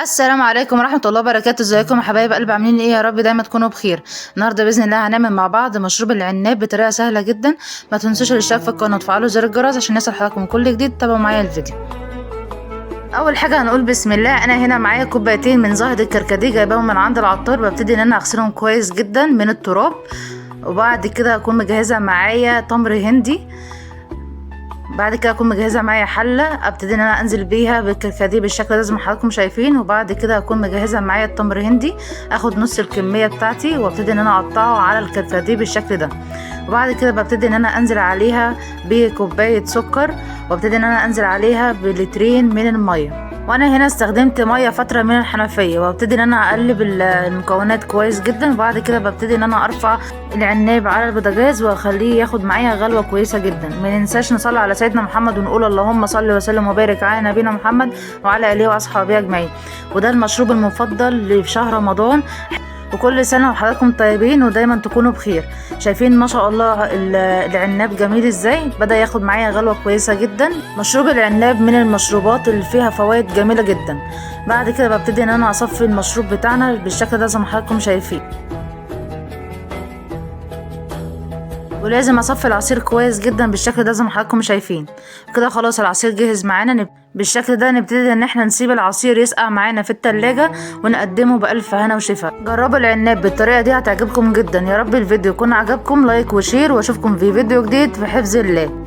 السلام عليكم ورحمة الله وبركاته. ازيكم يا حبايب قلب؟ عاملين ايه؟ يا رب دايما تكونوا بخير. النهارده باذن الله هنعمل مع بعض مشروب العناب بطريقه سهله جدا. ما تنسوش الاشتراك في القناه وتفعلوا زر الجرس عشان يصل حضراتكم كل جديد. تابعوا معايا الفيديو. اول حاجه هنقول بسم الله. انا هنا معايا كوبايتين من زهد الكركديه جايباهم من عند العطار. ببتدي ان انا اغسلهم كويس جدا من التراب، وبعد كده اكون مجهزه معايا تمر هندي. بعد كده اكون مجهزه معايا حله ابتدي ان انا انزل بيها بالكركديه بالشكل ده زي ما حضراتكم شايفين. وبعد كده اكون مجهزه معايا التمر هندي، اخد نص الكميه بتاعتي وابتدي ان انا اقطعه على الكركديه بالشكل ده. وبعد كده ببتدي ان انا انزل عليها بكوبايه سكر، وابتدي ان انا انزل عليها بلترين من الميه. وانا هنا استخدمت ميه فتره من الحنفيه، وابتدي ان انا اقلب المكونات كويس جدا. وبعد كده ببتدي ان انا ارفع العناب على البوتاجاز واخليه ياخد معايا غلوه كويسه جدا. ما ننساش نصلي على سيدنا محمد ونقول اللهم صل وسلم وبارك على نبينا محمد وعلى اله واصحابه اجمعين. وده المشروب المفضل في شهر رمضان. وكل سنه وحضراتكم طيبين ودايما تكونوا بخير. شايفين ما شاء الله العناب جميل ازاي، بدا ياخد معايا غلوه كويسه جدا. مشروب العناب من المشروبات اللي فيها فوائد جميله جدا. بعد كده ببتدي ان انا اصفي المشروب بتاعنا بالشكل ده زي ما حضراتكم شايفين. ولازم اصفي العصير كويس جدا بالشكل ده زي ما حضراتكم شايفين. كده خلاص العصير جاهز معانا. بالشكل ده نبتدي ان احنا نسيب العصير يسقع معانا في التلاجة ونقدمه بألف هنا وشفا. جربوا العناب بالطريقة دي هتعجبكم جدا. يا رب الفيديو يكون عجبكم. لايك وشير، واشوفكم في فيديو جديد في حفظ الله.